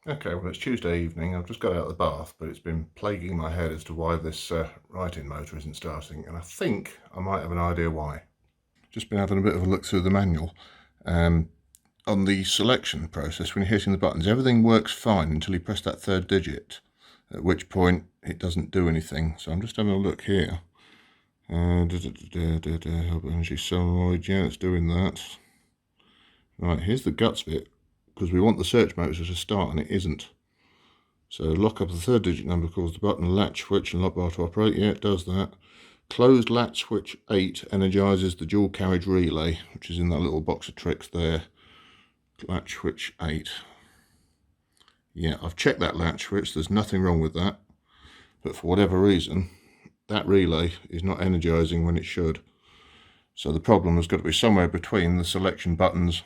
Okay, well, it's Tuesday evening. I've just got out of the bath, but it's been plaguing my head as to why this writing motor isn't starting, and I think I might have an idea why. Just been having a bit of a look through the manual. On the selection process, when you're hitting the buttons, everything works fine until you press that third digit, at which point it doesn't do anything. So I'm just having a look here. Help energy solenoid, yeah, it's doing that. Right, here's the guts bit, because we want the search motor to start and it isn't. So lock up the third digit number, calls the button, latch switch and lock bar to operate. Yeah, it does that. Closed latch switch 8 energizes the dual carriage relay, which is in that little box of tricks there. Latch switch 8. Yeah, I've checked that latch switch, there's nothing wrong with that. But for whatever reason, that relay is not energizing when it should. So the problem has got to be somewhere between the selection buttons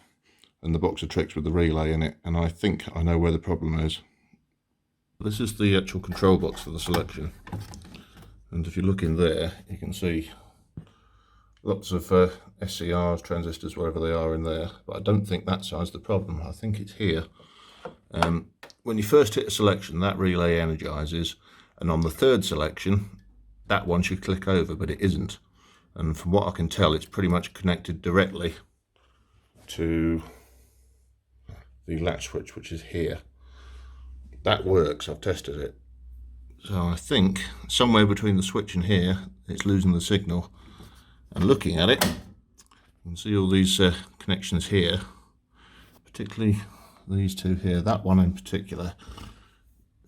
and the box of tricks with the relay in it, and I think I know where the problem is. This is the actual control box for the selection, and if you look in there you can see lots of SCRs, transistors, wherever they are in there, but I don't think that side's the problem. I think it's here. When you first hit a selection, that relay energizes, and on the third selection that one should click over, but it isn't, and from what I can tell it's pretty much connected directly to the latch switch, which is here. That works, I've tested it. So I think somewhere between the switch and here it's losing the signal, and looking at it you can see all these connections here, particularly these two here, that one in particular.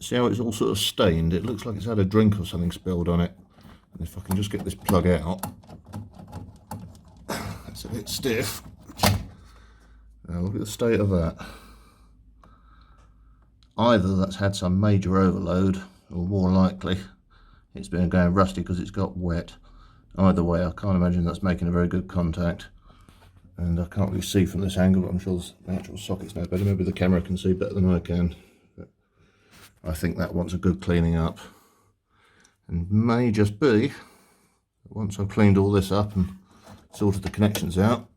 See how it's all sort of stained? It looks like it's had a drink or something spilled on it. And if I can just get this plug out, it's a bit stiff. Now look at the state of that. Either that's had some major overload, or more likely it's been going rusty because it's got wet. Either way, I can't imagine that's making a very good contact, and I can't really see from this angle, but I'm sure the actual socket's no better. Maybe the camera can see better than I can, but I think that wants a good cleaning up, and may just be once I've cleaned all this up and sorted the connections out,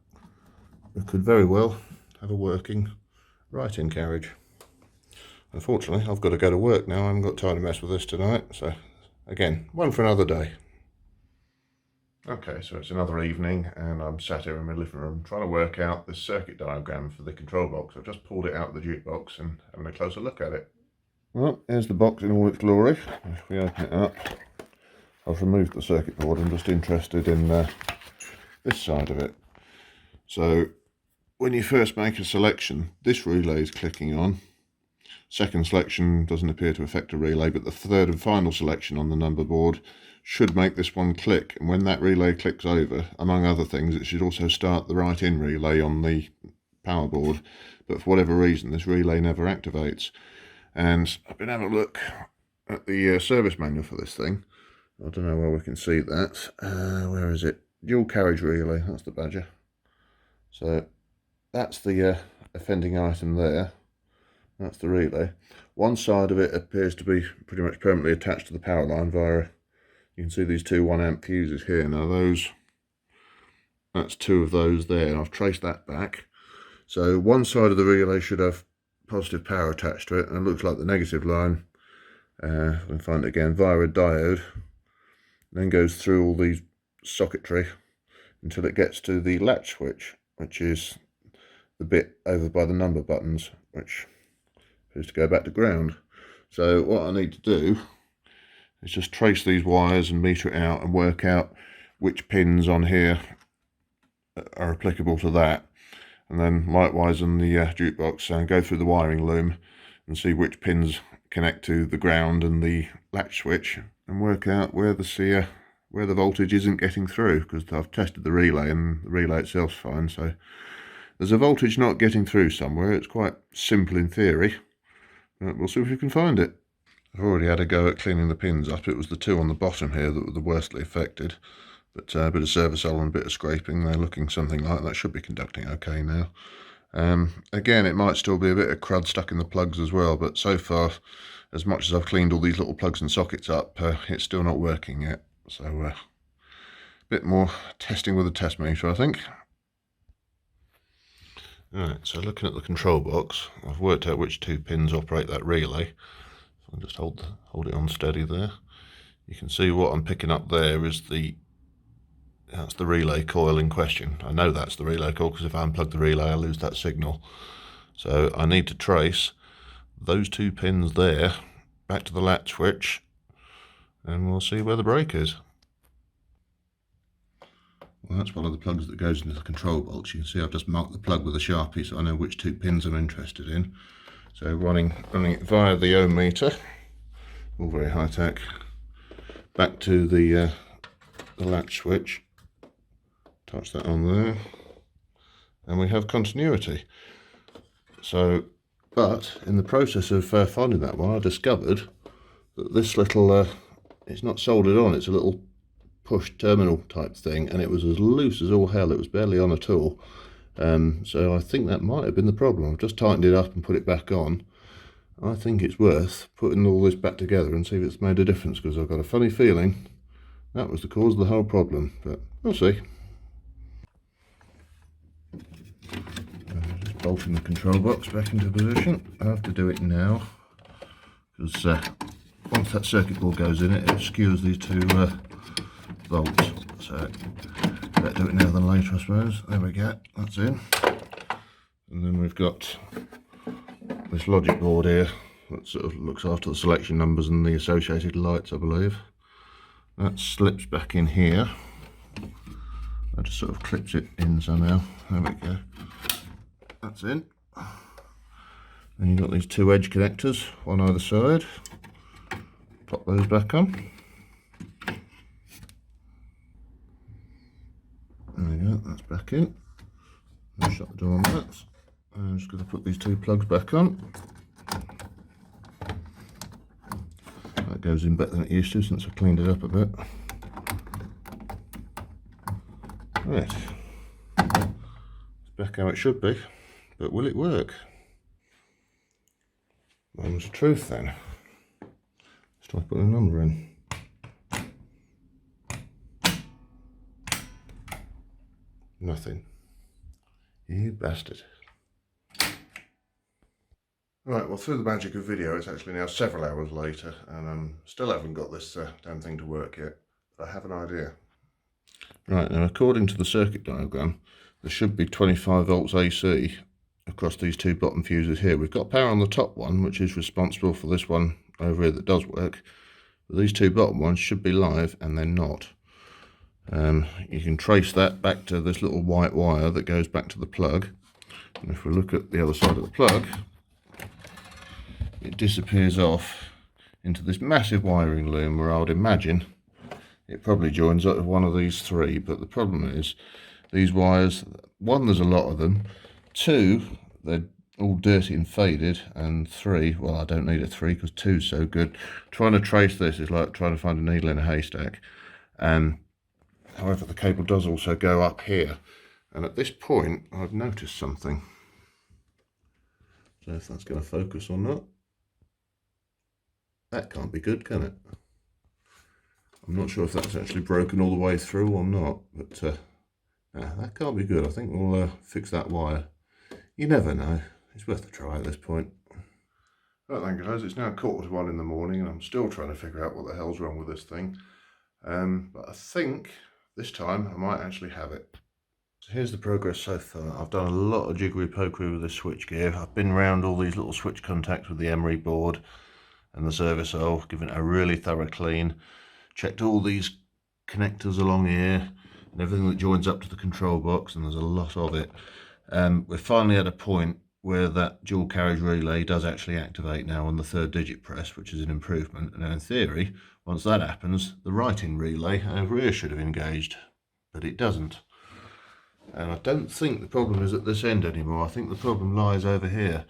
we could very well have a working write-in carriage. Unfortunately, I've got to go to work now. I haven't got time to mess with this tonight. So, again, one for another day. Okay, so it's another evening and I'm sat here in my living room trying to work out this circuit diagram for the control box. I've just pulled it out of the jukebox and having a closer look at it. Well, here's the box in all its glory. If we open it up, I've removed the circuit board. I'm just interested in this side of it. So, when you first make a selection, this relay is clicking on. Second selection doesn't appear to affect a relay, but the third and final selection on the number board should make this one click, and when that relay clicks over, among other things, it should also start the write-in relay on the power board, but for whatever reason this relay never activates. And I've been having a look at the service manual for this thing. I don't know where we can see that. Where is it? Dual carriage relay, that's the badger. So that's the offending item there. That's the relay. One side of it appears to be pretty much permanently attached to the power line via, you can see these two 1 amp fuses here. Now that's two of those there. I've traced that back. So one side of the relay should have positive power attached to it, and it looks like the negative line, if I can find it again, via a diode, then goes through all these socketry until it gets to the latch switch, which is the bit over by the number buttons, which is to go back to ground. So what I need to do is just trace these wires and meter it out and work out which pins on here are applicable to that, and then likewise on the jukebox, go through the wiring loom and see which pins connect to the ground and the latch switch, and work out where the voltage isn't getting through, because I've tested the relay and the relay itself's fine. So there's a voltage not getting through somewhere. It's quite simple in theory. We'll see if we can find it. I've already had a go at cleaning the pins up. It was the two on the bottom here that were the worstly affected. But a bit of service oil and a bit of scraping, they're looking something like that. Should be conducting okay now. Again, it might still be a bit of crud stuck in the plugs as well, but so far, as much as I've cleaned all these little plugs and sockets up, it's still not working yet. So a bit more testing with a test meter, I think. Alright, so looking at the control box, I've worked out which 2 pins operate that relay. So I'll just hold it on steady there. You can see what I'm picking up there is that's the relay coil in question. I know that's the relay coil because if I unplug the relay I lose that signal. So I need to trace those 2 pins there back to the latch switch and we'll see where the break is. Well, that's one of the plugs that goes into the control box. You can see I've just marked the plug with a Sharpie so I know which 2 pins I'm interested in. So running it via the ohm meter, all very high tech, back to the latch switch, touch that on there, and we have continuity. So, but in the process of finding that one, I discovered that this little, it's not soldered on, it's a little push terminal type thing, and it was as loose as all hell. It was barely on at all. So I think that might have been the problem. I've just tightened it up and put it back on. I think it's worth putting all this back together and see if it's made a difference, because I've got a funny feeling that was the cause of the whole problem, but we'll see. Just bolting the control box back into position. I have to do it now because once that circuit board goes in it skews these 2 volts, so better do it now than later, I suppose. There we go, that's in. And then we've got this logic board here that sort of looks after the selection numbers and the associated lights, I believe. That slips back in here. I just sort of clips it in somehow. There we go. That's in. Then you've got these 2 edge connectors, one either side. Pop those back on. There we go, that's back in. I'll shut the door on that. I'm just going to put these 2 plugs back on. That goes in better than it used to since I cleaned it up a bit. Right, it's back how it should be, but will it work? Mum's the truth then. Let's try putting a number in. Nothing. You bastard. Right, well, through the magic of video, it's actually now several hours later, and still haven't got this damn thing to work yet, but I have an idea. Right, now according to the circuit diagram, there should be 25 volts AC across these 2 bottom fuses here. We've got power on the top one, which is responsible for this one over here that does work, but these 2 bottom ones should be live, and they're not. You can trace that back to this little white wire that goes back to the plug, and if we look at the other side of the plug, it disappears off into this massive wiring loom where I would imagine it probably joins up with one of these 3, but the problem is these wires, 1, there's a lot of them, 2, they're all dirty and faded, and 3, well, I don't need a 3 because 2's so good. Trying to trace this is like trying to find a needle in a haystack. However, the cable does also go up here, and at this point I've noticed something. So if that's going to focus or not, that can't be good, can it? I'm not sure if that's actually broken all the way through or not, but that can't be good. I think we'll fix that wire. You never know. It's worth a try at this point. Right then guys, it's now 1:45 in the morning and I'm still trying to figure out what the hell's wrong with this thing. But I think this time I might actually have it. So here's the progress so far. I've done a lot of jiggery pokery with this switch gear. I've been around all these little switch contacts with the emery board and the service hole, given it a really thorough clean. Checked all these connectors along here and everything that joins up to the control box, and there's a lot of it. We're finally at a point where that dual carriage relay does actually activate now on the 3rd digit press, which is an improvement. And in theory, once that happens, the write-in relay over here should have engaged, but it doesn't. And I don't think the problem is at this end anymore. I think the problem lies over here,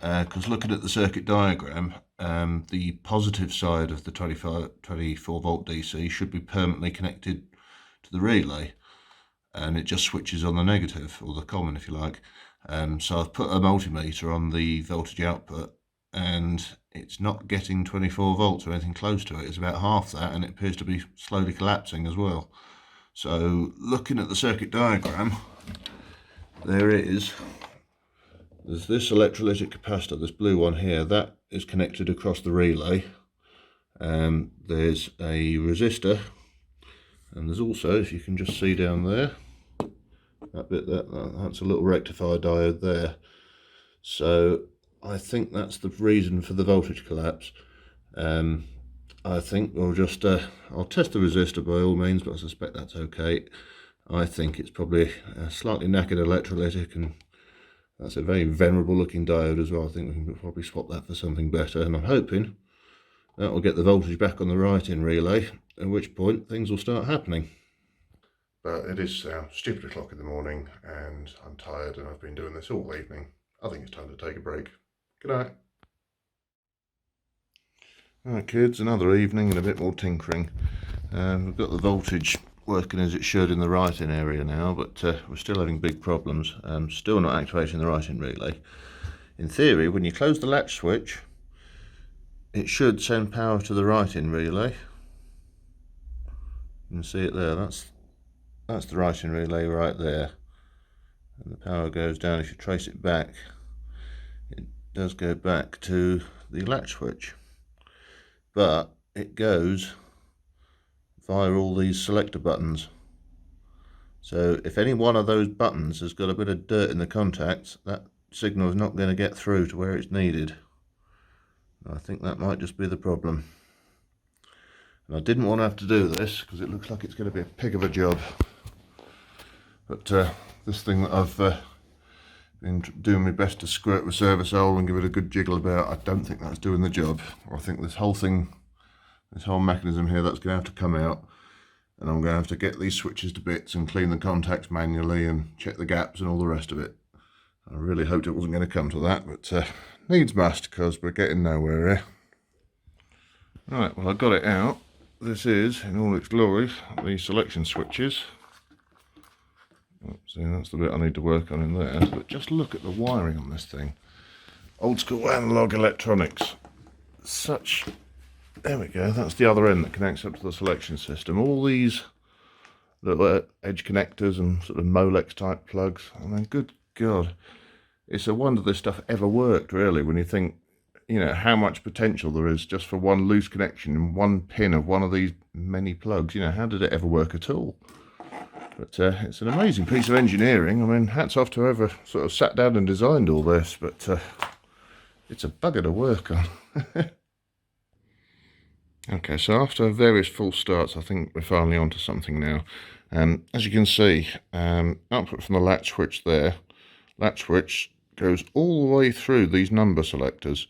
because looking at the circuit diagram, the positive side of the 24 volt DC should be permanently connected to the relay, and it just switches on the negative, or the common if you like. So I've put a multimeter on the voltage output and it's not getting 24 volts or anything close to it. It's about half that, and it appears to be slowly collapsing as well. So looking at the circuit diagram, there is There's this electrolytic capacitor, this blue one here, that is connected across the relay. There's a resistor, and there's also, if you can just see down there, that bit that's a little rectifier diode there. So I think that's the reason for the voltage collapse. I think we'll just I'll test the resistor by all means, but I suspect that's okay. I think it's probably a slightly knackered electrolytic, and that's a very venerable looking diode as well. I think we can probably swap that for something better, and I'm hoping that will get the voltage back on the right-in relay, at which point things will start happening. But it is stupid o'clock in the morning, and I'm tired, and I've been doing this all evening. I think it's time to take a break. Good night. Alright kids, another evening and a bit more tinkering. We've got the voltage working as it should in the right-in area now, but we're still having big problems. Still not activating the right-in relay. In theory, when you close the latch switch, it should send power to the right-in relay. You can see it there, that's the right-in relay right there. And the power goes down. If you trace it back, it does go back to the latch switch. But it goes via all these selector buttons. So if any one of those buttons has got a bit of dirt in the contacts, that signal is not going to get through to where it's needed. I think that might just be the problem. And I didn't want to have to do this because it looks like it's going to be a pig of a job. But this thing that I've been doing my best to squirt with service oil and give it a good jiggle about, I don't think that's doing the job. I think this whole thing, this whole mechanism here, that's going to have to come out, and I'm going to have to get these switches to bits and clean the contacts manually and check the gaps and all the rest of it. I really hoped it wasn't going to come to that, but needs must, because we're getting nowhere here. Right, well I got it out. This is, in all its glory, the selection switches. See, that's the bit I need to work on in there. But just look at the wiring on this thing. Old school analog electronics. There we go, that's the other end that connects up to the selection system. All these little edge connectors and sort of Molex type plugs. I mean, good God. It's a wonder this stuff ever worked, really, when you think, you know, how much potential there is just for one loose connection in one pin of one of these many plugs. You know, how did it ever work at all? But it's an amazing piece of engineering. I mean, hats off to whoever sort of sat down and designed all this, but it's a bugger to work on. Okay, so after various false starts, I think we're finally onto something now. As you can see, output from the latch switch there. Latch switch goes all the way through these number selectors.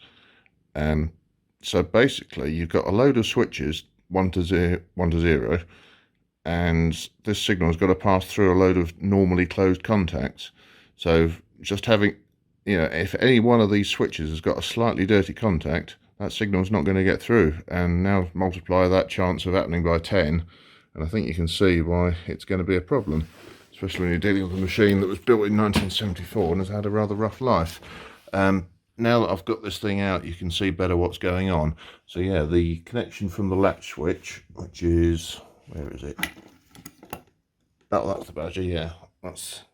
So basically, you've got a load of switches, 1 to 0, and this signal has got to pass through a load of normally closed contacts. So just having, you know, if any one of these switches has got a slightly dirty contact, that signal's not going to get through. And now multiply that chance of happening by 10, and I think you can see why it's going to be a problem, especially when you're dealing with a machine that was built in 1974 and has had a rather rough life. Now that I've got this thing out, you can see better what's going on. So yeah, the connection from the latch switch, which is, where is it? Oh, that's the badger, yeah. That's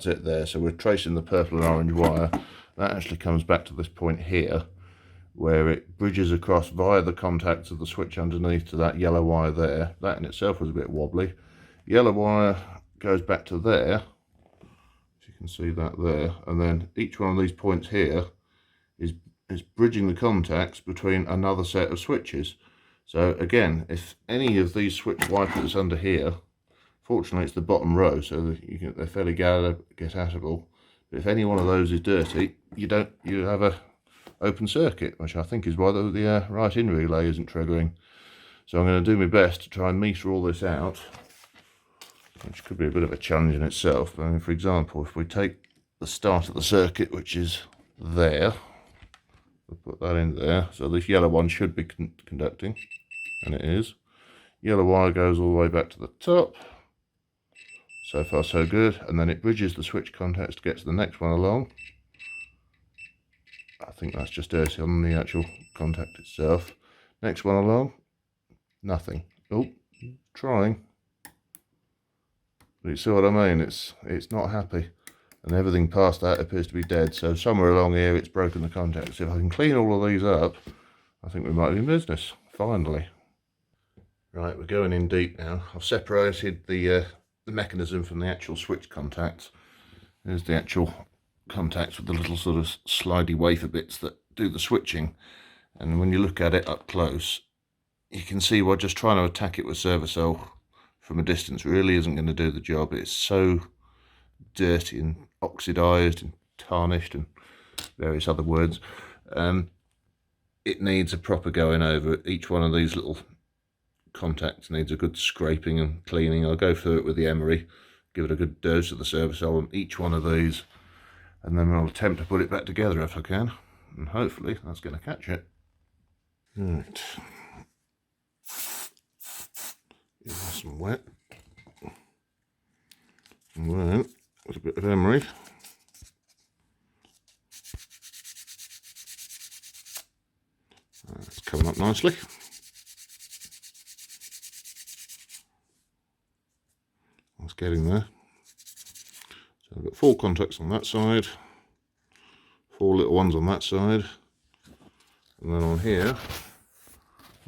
it there. So we're tracing the purple and orange wire. That actually comes back to this point here, where it bridges across via the contacts of the switch underneath to that yellow wire there. That in itself was a bit wobbly. Yellow wire goes back to there. You can see that there. And then each one of these points here is bridging the contacts between another set of switches. So again, if any of these switch wipers under here, fortunately it's the bottom row, so that they're fairly get-atable. But if any one of those is dirty, you have a open circuit, which I think is why the right-in relay isn't triggering. So I'm going to do my best to try and meter all this out, which could be a bit of a challenge in itself. But I mean, for example, if we take the start of the circuit, which is there, we'll put that in there. So this yellow one should be conducting, and it is. Yellow wire goes all the way back to the top. So far so good. And then it bridges the switch contacts to get to the next one along. I think that's just dirty on the actual contact itself. Next one along, nothing. Oh, trying. But you see what I mean? It's not happy. and everything past that appears to be dead. So somewhere along here it's broken the contacts. If I can clean all of these up, I think we might be in business, finally. Right, we're going in deep now. I've separated the mechanism from the actual switch contacts. There's the actual contacts with the little sort of slidey wafer bits that do the switching. And when you look at it up close, you can see why just trying to attack it with Servocell from a distance really isn't going to do the job. It's so dirty and oxidized and tarnished and various other words. It needs a proper going over. Each one of these little contacts needs a good scraping and cleaning. I'll go through it with the emery, give it a good dose of the Servocell on each one of these, and then I'll attempt to put it back together if I can, and hopefully that's going to catch it. Right, give that some wet, and then with a bit of emery, it's coming up nicely. It's getting there. So I've got 4 contacts on that side, 4 little ones on that side, and then on here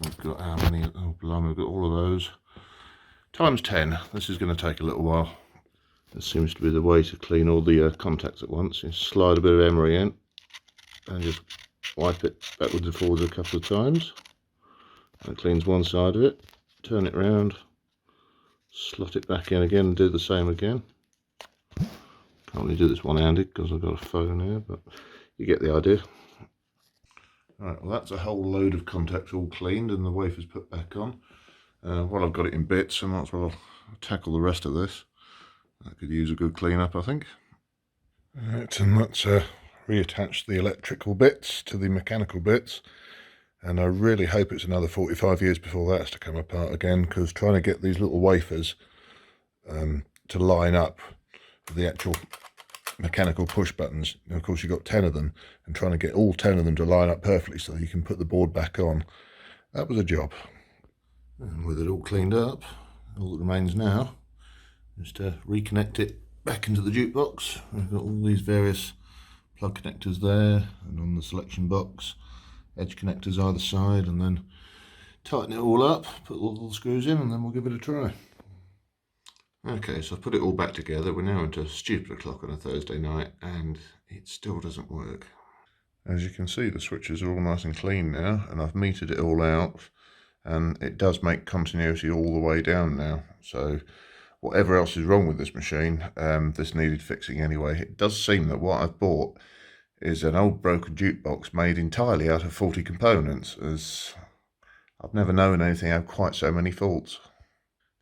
I've got how many? Oh blimey, I've got all of those times 10. This is going to take a little while. This seems to be the way to clean all the contacts at once. You slide a bit of emery in and just wipe it backwards and forwards a couple of times. That cleans one side of it. Turn it round, slot it back in again and do the same again. Can't really do this one-handed because I've got a phone here, but you get the idea. Right, well that's a whole load of contacts all cleaned and the wafers put back on. While I've got it in bits, I might as well tackle the rest of this. That could use a good clean up, I think. Right, and that's reattached the electrical bits to the mechanical bits. And I really hope it's another 45 years before that's to come apart again, because trying to get these little wafers to line up with the actual mechanical push buttons, and of course you've got 10 of them, and trying to get all 10 of them to line up perfectly so you can put the board back on, that was a job. And with it all cleaned up, all that remains now is to reconnect it back into the jukebox. We've got all these various plug connectors there, and on the selection box edge connectors either side, and then tighten it all up, put all the screws in, and then we'll give it a try. Okay, so I've put it all back together. We're now into stupid o'clock on a Thursday night and it still doesn't work. As you can see, the switches are all nice and clean now, and I've metered it all out, and it does make continuity all the way down now. So whatever else is wrong with this machine, this needed fixing anyway. It does seem that what I've bought is an old broken jukebox made entirely out of faulty components, as I've never known anything have quite so many faults.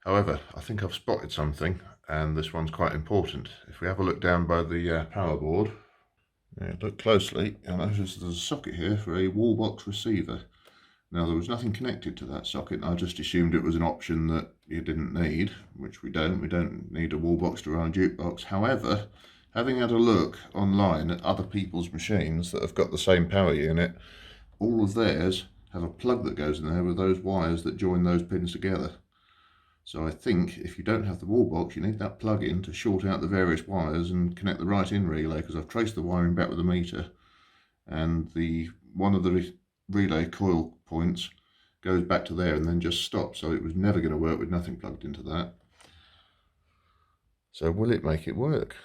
However, I think I've spotted something, and this one's quite important. If we have a look down by the power board, look closely, you'll notice there's a socket here for a wall box receiver. Now there was nothing connected to that socket, and I just assumed it was an option that you didn't need, which we don't. We don't need a wall box to run a jukebox. However, having had a look online at other people's machines that have got the same power unit, all of theirs have a plug that goes in there with those wires that join those pins together. So I think if you don't have the wall box, you need that plug in to short out the various wires and connect the right in relay, because I've traced the wiring back with the meter, and one of the relay coil points goes back to there and then just stops, so it was never going to work with nothing plugged into that. So will it make it work?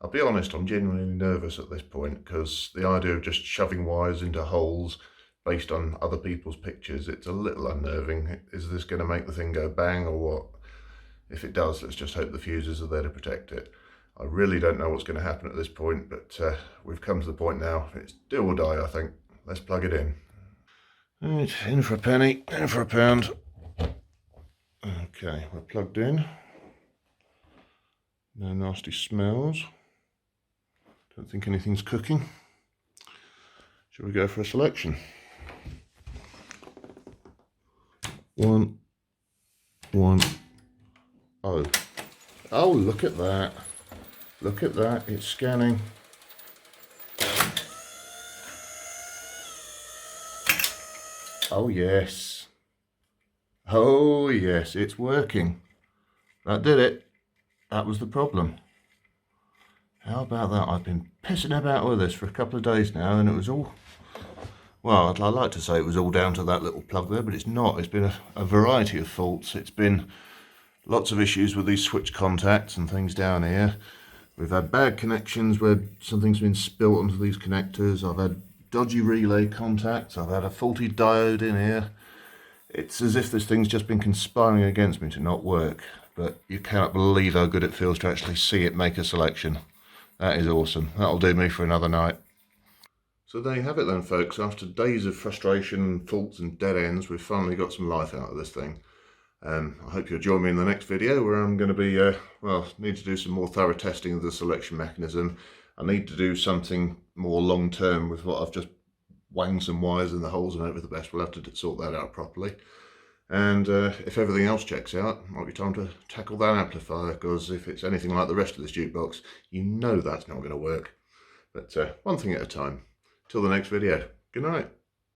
I'll be honest, I'm genuinely nervous at this point, because the idea of just shoving wires into holes based on other people's pictures, it's a little unnerving. Is this going to make the thing go bang or what? If it does, let's just hope the fuses are there to protect it. I really don't know what's going to happen at this point, but we've come to the point now. It's do or die, I think. Let's plug it in. Right, in for a penny, in for a pound. Okay, we're plugged in. No nasty smells. Don't think anything's cooking. Shall we go for a selection? 1, 1, 0. Oh, look at that. Look at that, it's scanning. Oh yes. Oh yes, it's working. That did it. That was the problem. How about that? I've been pissing about with this for a couple of days now, and it was all, well, I'd like to say it was all down to that little plug there, but it's not. It's been a variety of faults. It's been lots of issues with these switch contacts and things down here. We've had bad connections where something's been spilt onto these connectors. I've had dodgy relay contacts. I've had a faulty diode in here. It's as if this thing's just been conspiring against me to not work. But you cannot believe how good it feels to actually see it make a selection. That is awesome. That'll do me for another night. So there you have it then, folks. After days of frustration, faults and dead ends, we've finally got some life out of this thing. I hope you'll join me in the next video where I'm going to be, need to do some more thorough testing of the selection mechanism. I need to do something more long term with what I've just wanged some wires in the holes and hope for the best. We'll have to sort that out properly. And if everything else checks out, it might be time to tackle that amplifier, because if it's anything like the rest of this jukebox, you know that's not going to work. But one thing at a time. Till the next video. Good night.